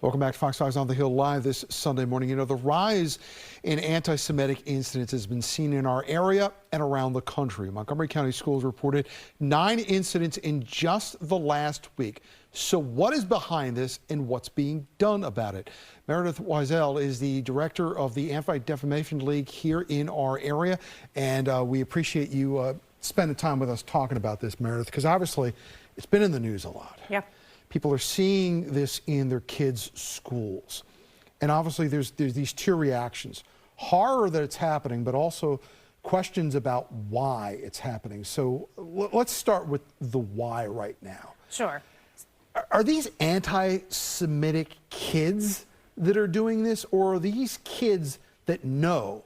Welcome back to Fox 5's On the Hill Live this Sunday morning. You know, the rise in anti-Semitic incidents has been seen in our area and around the country. Montgomery County schools reported 9 incidents in just the last week. So what is behind this and what's being done about it? Meredith Weisel is the director of the Anti-Defamation League here in our area, and we appreciate you spending time with us talking about this, Meredith, because obviously it's been in the news a lot. Yep. People are seeing this in their kids' schools. And obviously there's these two reactions. Horror that it's happening, but also questions about why it's happening. So let's start with the why right now. Sure. Are these anti-Semitic kids that are doing this, or are these kids that know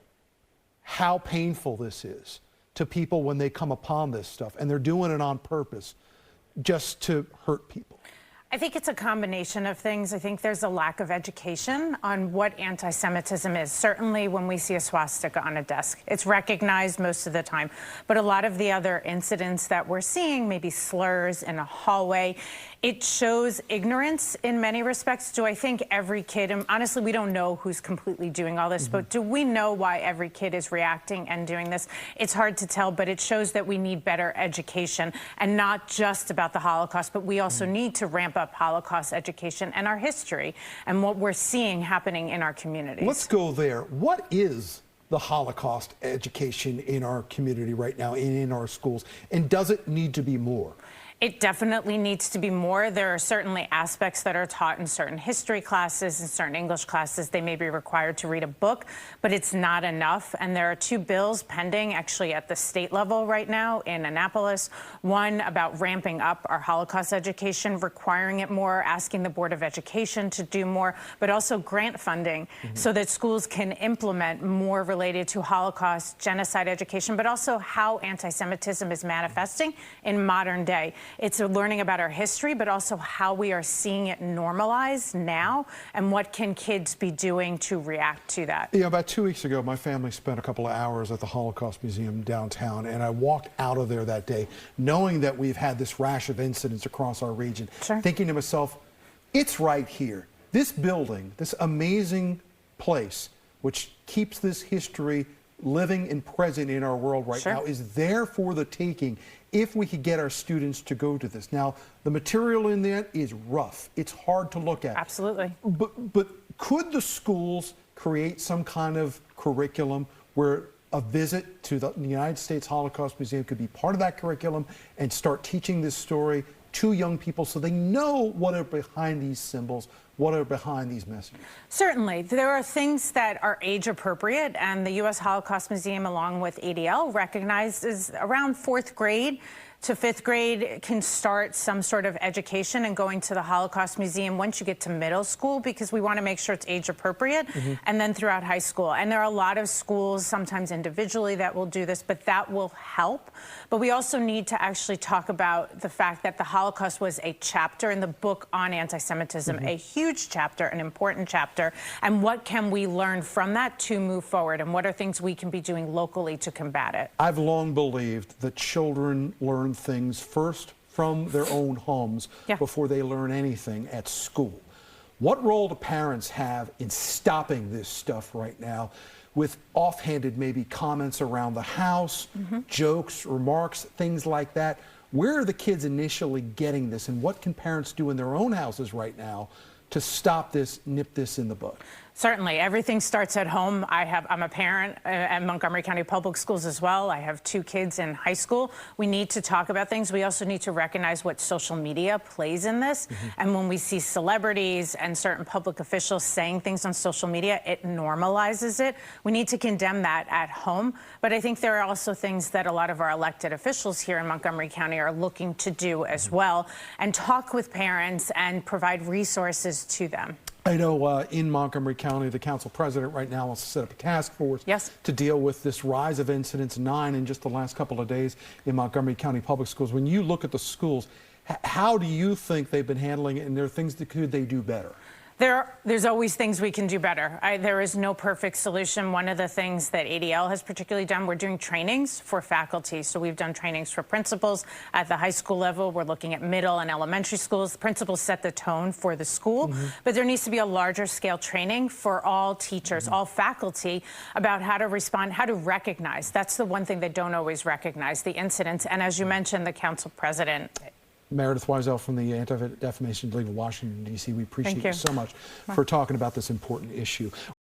how painful this is to people when they come upon this stuff, and they're doing it on purpose just to hurt people? I think it's a combination of things. I think there's a lack of education on what anti-Semitism is. Certainly when we see a swastika on a desk, it's recognized most of the time. But a lot of the other incidents that we're seeing, maybe slurs in a hallway, it shows ignorance in many respects. Do I think every kid, and honestly, we don't know who's completely doing all this, but do we know why every kid is reacting and doing this? It's hard to tell, but it shows that we need better education, and not just about the Holocaust, but we also need to ramp up Holocaust education and our history and what we're seeing happening in our communities. Let's go there. What is the Holocaust education in our community right now and in our schools, and does it need to be more? It definitely needs to be more. There are certainly aspects that are taught in certain history classes and certain English classes. They may be required to read a book, but it's not enough. And there are 2 bills pending actually at the state level right now in Annapolis. One about ramping up our Holocaust education, requiring it more, asking the Board of Education to do more, but also grant funding so that schools can implement more related to Holocaust, genocide education, but also how anti-Semitism is manifesting in modern day. It's learning about our history, but also how we are seeing it normalized now, and what can kids be doing to react to that. Yeah, about 2 weeks ago, my family spent a couple of hours at the Holocaust Museum downtown, and I walked out of there that day knowing that we've had this rash of incidents across our region, thinking to myself, it's right here. This building, this amazing place, which keeps this history living and present in our world right now, is there for the taking if we could get our students to go to this. Now, the material in there is rough. It's hard to look at. Absolutely. But could the schools create some kind of curriculum where a visit to the United States Holocaust Museum could be part of that curriculum and start teaching this story to young people so they know what are behind these symbols, what are behind these messages? Certainly. There are things that are age appropriate, and the U.S. Holocaust Museum, along with ADL, recognizes around 4th grade to 5th grade can start some sort of education and going to the Holocaust Museum once you get to middle school, because we want to make sure it's age appropriate, and then throughout high school. And there are a lot of schools, sometimes individually, that will do this, but that will help. But we also need to actually talk about the fact that the Holocaust was a chapter in the book on anti-Semitism, a huge chapter, an important chapter, and what can we learn from that to move forward, and what are things we can be doing locally to combat it? I've long believed that children learn things first from their own homes before they learn anything at school. What role do parents have in stopping this stuff right now with offhanded maybe comments around the house, jokes, remarks, things like that? Where are the kids initially getting this, and what can parents do in their own houses right now to stop this, nip this in the bud? Certainly. Everything starts at home. I'm a parent at Montgomery County Public Schools as well. I have 2 kids in high school. We need to talk about things. We also need to recognize what social media plays in this. And when we see celebrities and certain public officials saying things on social media, it normalizes it. We need to condemn that at home. But I think there are also things that a lot of our elected officials here in Montgomery County are looking to do as well, and talk with parents and provide resources to them. I know in Montgomery County, the council president right now wants to set up a task force to deal with this rise of incidents, 9 in just the last couple of days in Montgomery County Public Schools. When you look at the schools, how do you think they've been handling it, and there are things that could they do better? There's always things we can do better. There is no perfect solution. One of the things that ADL has particularly done, we're doing trainings for faculty. So we've done trainings for principals at the high school level. We're looking at middle and elementary schools. The principals set the tone for the school, but there needs to be a larger scale training for all teachers, all faculty, about how to respond, how to recognize. That's the one thing they don't always recognize, the incidents. And as you mentioned, the council president. Meredith Weisel from the Anti-Defamation League of Washington, D.C. We appreciate you so much for talking about this important issue.